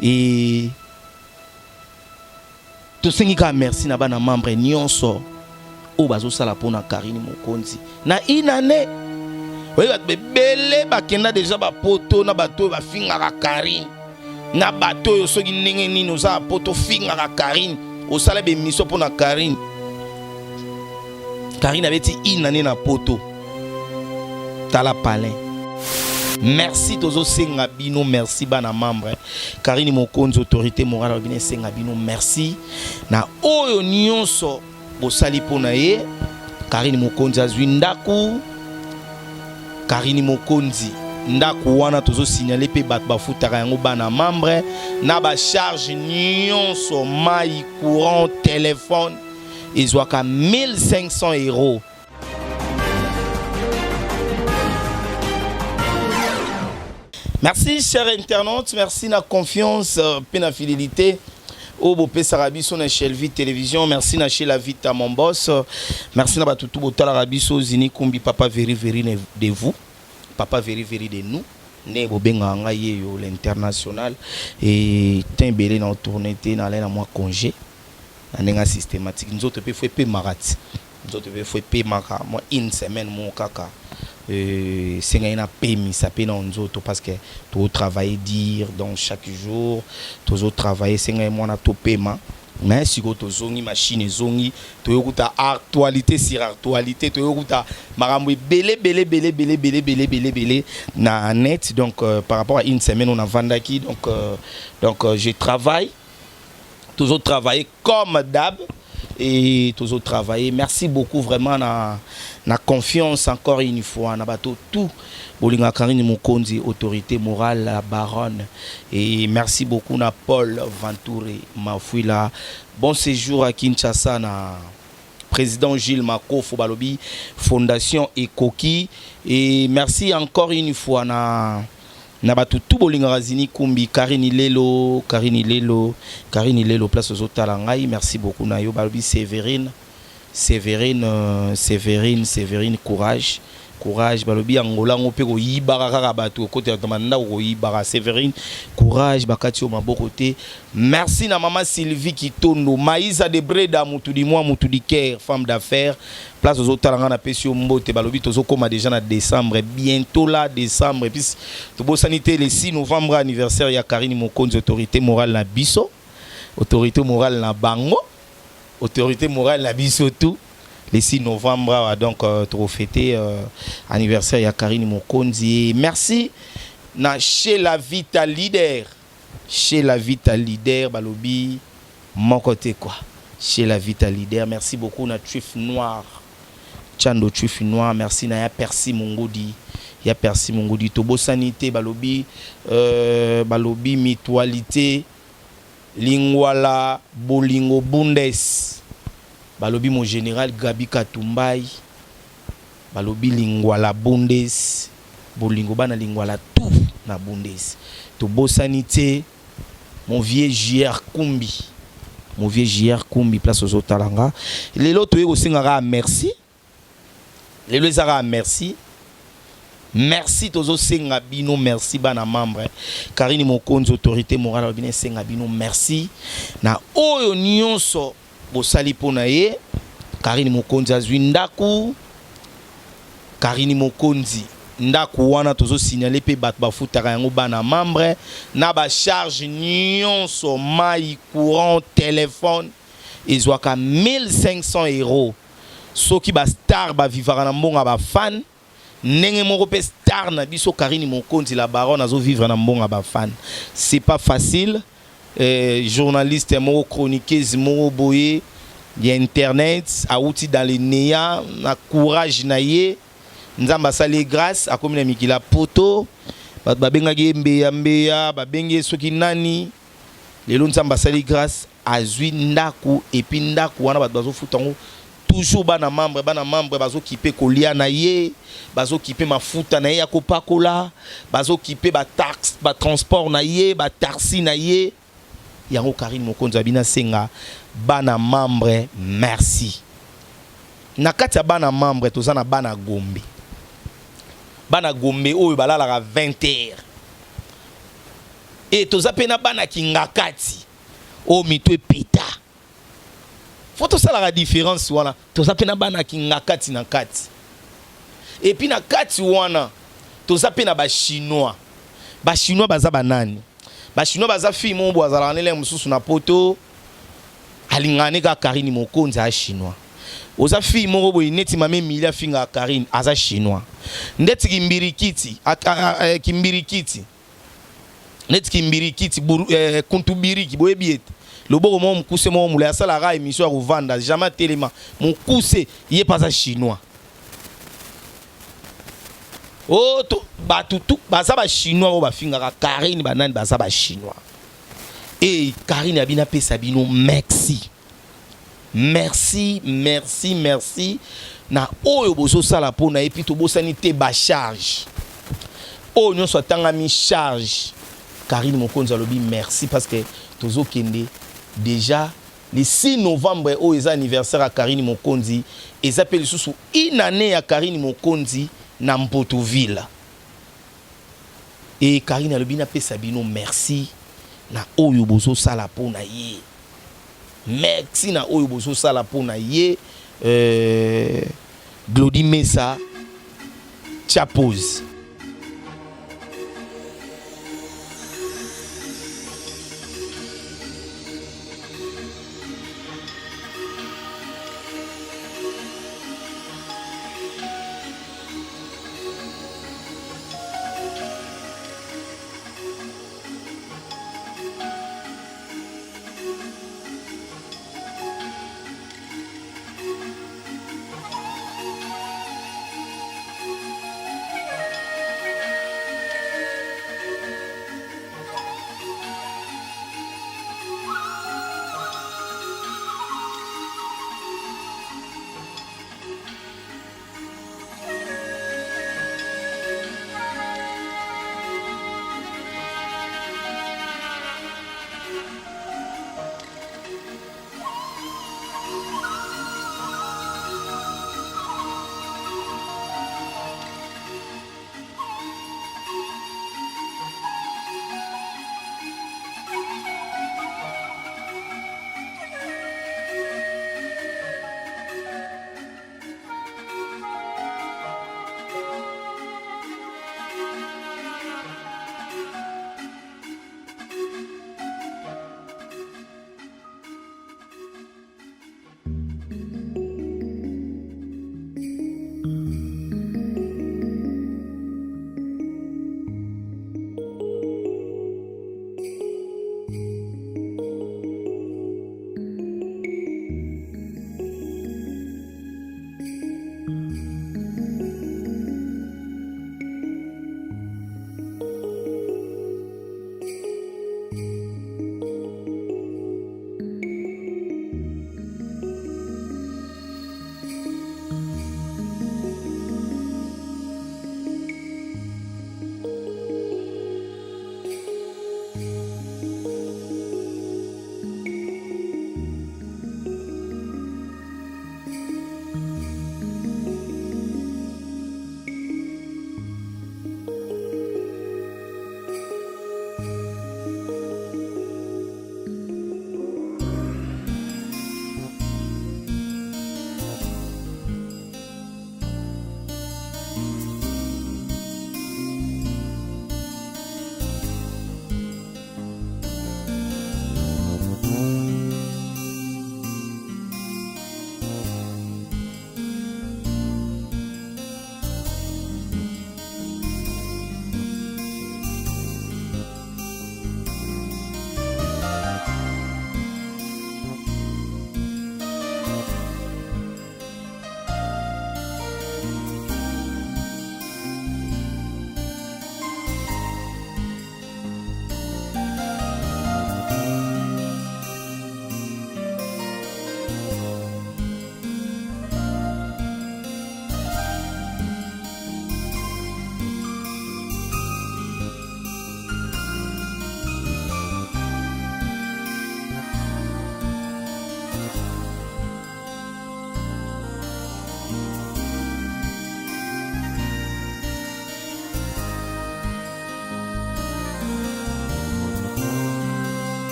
et to sengi ka merci na bana membre nyonso o bazo sala pona Karine Mokonzi na inane oui bat bebele bakenda déjà ba poto na bato ba finga ka Karine na bato yo soki ndenge nini oza poto finga ka Karine o sala be mission pona Karine abeti inane na poto tala palin. Merci tozo senga bino, merci bana membre Karine Mokonzi autorité morale bino senga bino, merci na oyo nyonso bosali pona ye. Karine Mokonzi azwi ndaku, Karine Mokonzi ndaku wana tozo signaler pe bat bafutaka yango bana membre na ba charge nyonso mai courant téléphone ezwaka 1500 €. Merci chers internautes, merci na confiance, pe na fidélité. Au Bopé Sarabiso na Shelvi Télévision, merci na chez la Vita mon boss, merci na batutu botala Rabiso Zini Kumbi papa very de vous, papa very de nous. Ne bobenga ngaye yo l'international et tembele na tournée na la moi congé. Nanenga systématique. Nous autres pe faut pe marati. Nous autres pe faut pe maka moi une semaine mon kaka. C'est un PMI, ça peut nous autres parce que tout travailler dire donc chaque jour tout travailler c'est un mois tout paiement mais si vous avez une machine zongi tu as actualité sur actualité tu as marambo belé na net donc par rapport à une semaine on a vendaki donc je travaille toujours travailler comme d'hab et tous autres travailler. Merci beaucoup vraiment na confiance encore une fois na bateau tout bolinga Karine Mokonzi autorité morale la baronne et merci beaucoup na Paul Ventouré Mafouila. Bon séjour à Kinshasa na président Gilles Makofo Balobi Fondation Ekoki et merci encore une fois na batu tout bolinga razini kumbi Karine Lelo place aux Otalangai. Merci beaucoup na yo Balobi Séverine courage Balobi Angola ngope ko yibara kaka batu côté ya tamanda ko yibara Séverine courage bakati o maboko te. Merci na maman Sylvie Kitondo Maïsa de Breda mutu di moi mutu di Caire femme d'affaires place aux Otalanga na pesio mbote Balobi tozo koma déjà na décembre bientôt là décembre et puis to bo sanité le 6 novembre anniversaire ya Karine Mokonzi autorité morale na biso autorité morale na bango autorité morale na biso tout le 6 novembre donc trop fêté anniversaire ya Karine Mokonzi. Merci na chez la Vita Leader Balobi mon côté quoi chez la Vita Leader. Merci beaucoup na Trif Noir Chando Trif Noir, merci na ya Percy Mongodi Tobo Sanité Balobi Balobi mutualité Lingwala Bolingo Bundes Balobi mon général Gabi Katumbai Balobi Lingwala Bundes Bolingo bana Lingwala tout na Bundes Tobo Sanité mon vieux JR Kumbi place aux Otalanga. Les lots toye osingara merci. Les loisara merci. Merci tozo senga bino merci bana membre Karine Mokonzi autorité morale bino senga bino merci na oyo nyonso bosali pona ye. Karine Mokonzi azwi ndaku, Karine Mokonzi ndaku wana tozo signaler pe bat bafutaka yango bana membre na ba charge nyonso mai courant téléphone ezwaka 1500 €. Soki ba star ba vivara na mbonga ba fan ndenge moko pe star na biso Karine Mokonzi la baronne azo vivre na mbonga ba fan. C'est pas facile. Journaliste moko chroniqueuse moko boye ya internet auti dans les néa na courage na ye nzamba sali grâce a comme na mikila poto babenga mbeya babenge soki nani lelo nzamba sali grâce azwi ndaku et puis ndaku wana bazo futango toujours bana membre bazo kipe kolia na ye bazo kipe mafuta na ye ya kopakola bazo kipe ba taxe ba transport na ye ba taxi na ye yango Karine Mokonzi abina senga bana membre merci na kati ya bana membre tozana bana gombe oyo balala ka 20 h Et toza pena bana kingakati. O mito peta. Faut tout ça la différence wana. Toza pena bana kingakati na kati. Et puis na kati wana toza pena ba chinois. Ba chinois baza banani. Ba chinois baza fi mo bozala nele mususu na poto. Alingane ka Karine Mokonzi a chinois. Oza fi mo boy neti mame milia finga Karine aza chinois. Ndeti kimbirikiti kimbirikiti. Neti kimbirikiti kuntubiriki boyebiete. Loboko mo mukuse mo mula ya sala ra émission ya revanda jamais téléma. Mukuse yé pas chinois. Oh to batutu baza ba chinois o ba finga Karine banani baza ba chinois. Et Karine abina pe sabino merci. Merci, merci, merci. Na oyo bozo sala pona et puis to bosani te ba charge. Oh nyon soit tanga mi charge. Karine Mokonzi alobi merci parce que tozo kende déjà le 6 novembre au anniversaire à Karine Mokonzi et s'appelle sous une année à Karine Mokonzi na Mpotoville. Et Karine alobi na pe sabino merci. Na oyo bozo sala pona ye. Merci na oyo bozo sala pona ye. Glody Mesa Chapose.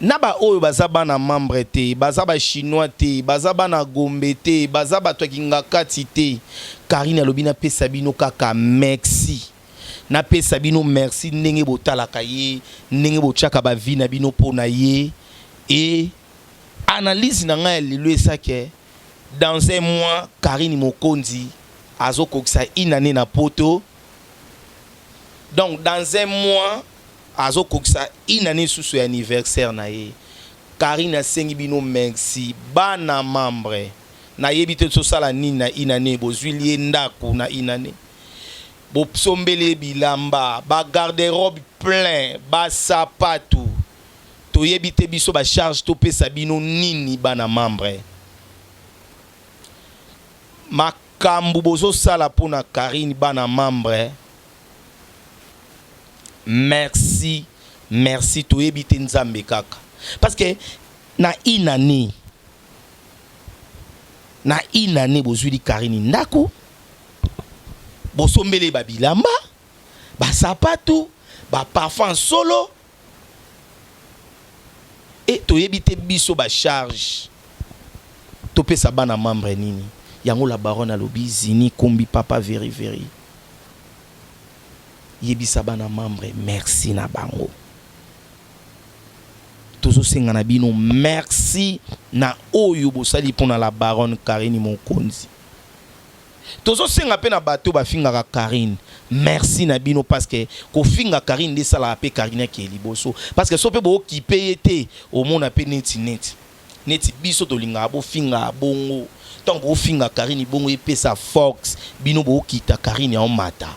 Naba oyo baza bana membre te, baza ba chinois te, baza bana gombe te, baza bato kingakati te. Karine alobi na pesa bino kaka merci. Na pesa bino merci ndenge botalaka ye, ndenge botiaka ba vie na bino pona ye. Et analyse na nga lelo esake dans un mois Karine Mokonzi azokokisa inane na poto. Donc dans un mois azokokisa inane susu anniversaire na ye. Karine asengi bino merci bana membre na yebite so sala nini na inane bozwili ndako na inane. Bo sombele bilamba ba garde-robe plein ba sapatu. To yebite biso ba charge to pesa bino nini bana membre. Makambu bozo sala pona Karine bana membre. Merci, merci to yebite nzambe kaka. Parce que na inane bozwili Karine ndako. Bosombele ba bilamba, ba sapatu, ba parfum solo. Et to yebite biso ba charge. To pesa bana membre nini. Yango la baronne alobi zini kombi papa very very. Yebisa bana membre merci na bango. Tozo senga na bino merci na oyo bosali pona la baronne Karine Mokonzi. Tozo senga pe na bato ba finga Karine. Merci na bino parce que ko finga Karine de sala pe Karine ki liboso parce que so pe bo ki payete au monde pe neti biso to linga bo finga bongo tant bo finga Karine bongo e pesa Fox bino bo kita Karine en mata.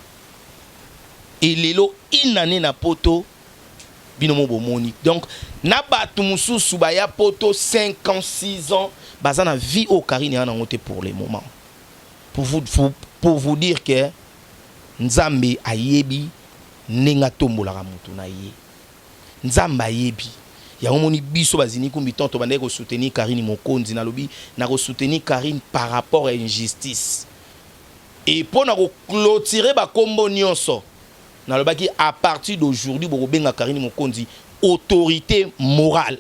Et lelo inane na poto bino mo bo moni. Donc na batu mususu ba ya poto 5 ans 6 ans bazana vie au Karine en ngote pour le moment. Pour vous dire que Nzambe ayebi nenga tombolaka mutu na ye. Nzambe ayebi. Ya omoni biso bazini kumbi tonto bande ko soutenir Karine Mokonzi na lobi na ko soutenir Karine par rapport à injustice. Et pour na ko clôturer ba kombo nyonso. Na lobaki à partir d'aujourd'hui bo benga Karine Mokonzi autorité morale.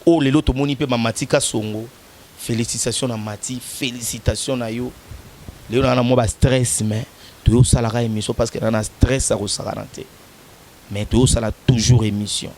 Oh lelo to moni pe mamatika songo. Félicitations na Mati, félicitations na yo. Léon a un stress, mais tu as salaire émission parce qu'il y a un stress à ressentir. Mais tu as toujours émission.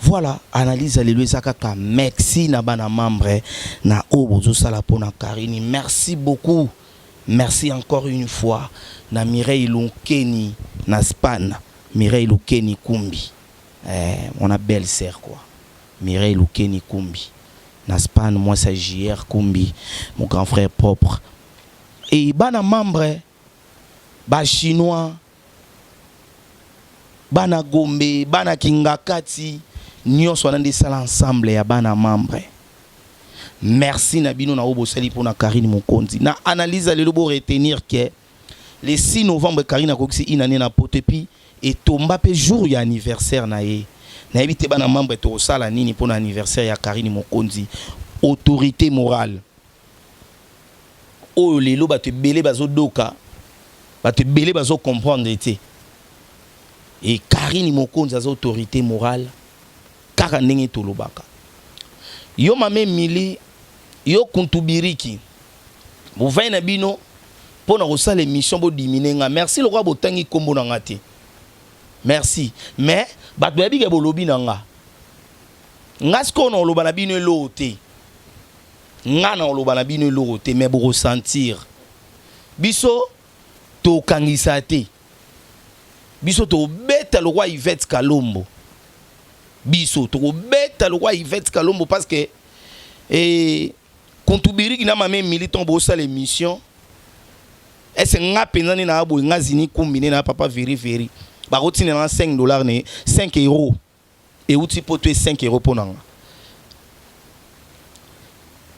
Voilà, analyse alléluia kaka. Merci na bana membre na obozo sala pona Karini. Merci beaucoup. Merci encore une fois na Mireille Lunkeni na Span. Mireille Lunkeni Kumbi. On a belle sœur quoi. Mireille Lunkeni Kumbi. Na Span, moi c'est JR Kumbi, mon grand frère propre. Et bana membre ba chinois bana Gombe, bana Kingakati, nyonso wana ndesala ensemble ya bana membre. Merci na bino na obosali pour na Karine Mokonzi. Na analyse le lobo retenir que le 6 novembre Karine akoksi inane na potepi et tomba pe jour ya anniversaire na ye. Na ebite bana membre to sala nini pour na anniversaire ya Karine Mokonzi. Autorité morale. O lelo ba te belé bazo doka. Ba te belé bazo comprendre été. Et Karine Mokonzi a autorité morale kaka ndenge tolobaka yo mame mili yo kuntubiriki bo vai na bino pona kosala émission bo diminenga merci lokwa botangi kombo na ngati merci mais bato ya bige bolobi na nga sko na oloba na bino elote nga na oloba na bino elote mais bo ressentir biso to kangisa te biso to beta le roi Yvette Kalombo biso to beta le roi Yvette Kalombo parce que kontubiri na mame militant bo sa l'émission est nga penani na abo nga zini combiner na papa veri ba rotine na $5 ne 5 € et outil poto 5 € pour nanga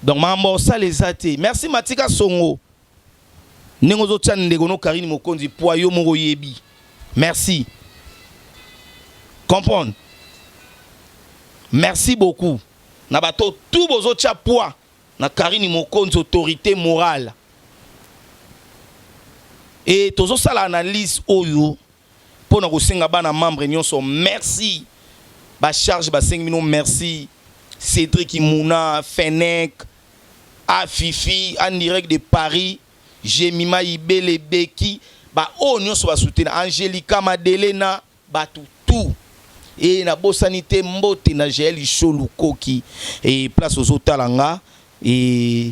donc mambo ça les até merci Matika Songo nengo zo tchan ndego no Karine Mokonzi poyo moko yebi. Merci. Comprendre. Merci beaucoup. Nabato tout bozo poids na Karine Mokonzi autorité morale. Et tozo sala analyse oyo pour na kosenga bana membre nyonso merci. Ba charge ba 5 millions merci. Cédric Imouna, Fennec, Afifi en direct de Paris, Jemima Ibele Beki. Ba o nyonso ba soutenir Angelica Madelena ba tout et na bosanité mbote na Gel Cholu Koki et place aux otalanga et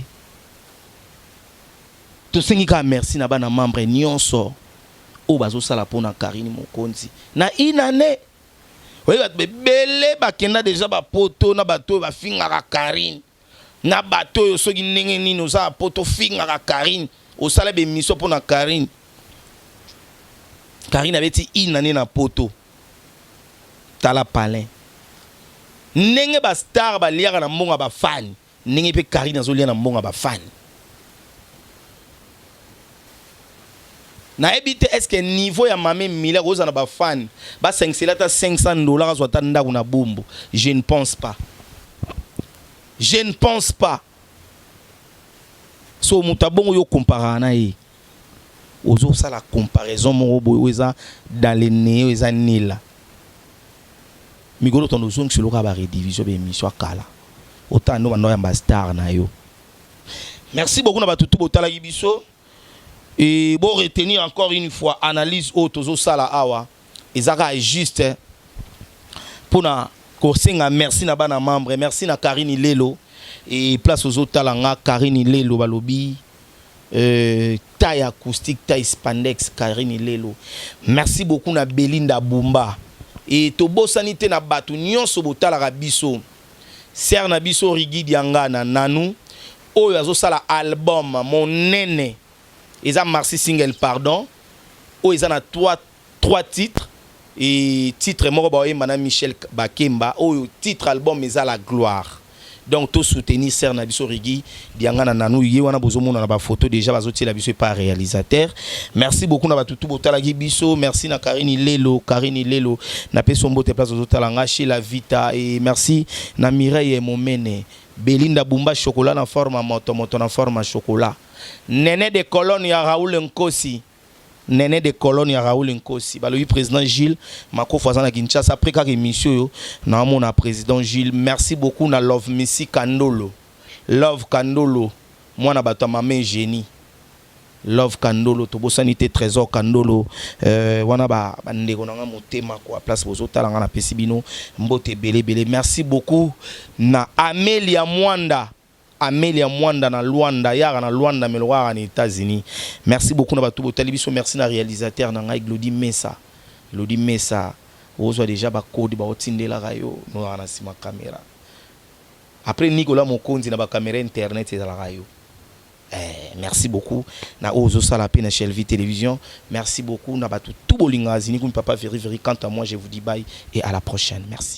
to sengika merci na bana membre nyonso o bazo sala pona Karine Mokonzi na inane oui ba bele ba kenda déjà ba poto na bato ba finga Karine na bato yo soki ndenge nini za poto finga Karine o sala be mission pona Karine. Karine avait dit inane na poto tala palin nenge ba star ba liaka na mbonga ba fan nenge pe Karine azolia na mbonga ba fan na ebite est-ce que niveau ya mame mila koza na ba fan ba 500 $500 azwata ndako na bombo je ne pense pas so mutabongo yo compara na ye ozo ça la comparaison mon boy dans les nez eza nila migolo tondo zong sur le ba redivision be émission kala autant no bando ya star na yo. Merci beaucoup na batutu botala biso et bon retenir encore une fois analyse auto zo sala awa ezaka juste pour na kosenga merci na bana membre merci na Karine Lelo et place aux otalanga Karine Lelo balobi taille acoustique, taille spandex, Karine Lelo. Merci beaucoup na Belinda Bumba. Et tobo sanité na batu nyonso botala rabiso. Ser na biso Rigi Diangana Nanu. Oyo azo sala album mon nene. Eza Marcy single pardon. Oyo eza na trois titres et titre moko ba Madame Michel Bakemba. Oyo titre album eza la gloire. Donc tout soutenir Ser na biso Rigi Diangana Nanu ye wana bozomona na ba photo déjà bazoti la biso par réalisateur. Merci beaucoup na batutu botala biso, merci na Karine Lelo na peso mbote place bozotala ngashi la vita et merci na Mireille Momene, Belinda Bumba chocolat na forme moto na forme chocolat. Nene de colonne ya Raoul Nkosi. Nene de colonne ya Raoul Nkosi. Balobi président Gilles Mako Fazan na Kinshasa après ka émission yo na mon président Gilles. Merci beaucoup na Love Messi Kandolo. Love Kandolo. Moi na bato mame génie. Love Kandolo, Tobosanité Trésor Kandolo, wana ba ndeko nanga motema quoi place bozo talanga na pesibino mbote belé belé. Merci beaucoup na Amelia Mwanda. Amelia Mwanda na Luanda, yara na Luanda melora en États-Unis. Merci beaucoup na bato botalibiso, merci na réalisateur na ngai Glody Mesa. Glody Mesa, ozo déjà ba code ba otindela rayo no na sima caméra. Après Nicolas Mokonzi na ba caméra internet et la rayo. Merci beaucoup na ozo sala pe na Shelvi Télévision. Merci beaucoup na bato tout bolinga zini comme papa veri quant à moi je vous dis bye et à la prochaine. Merci.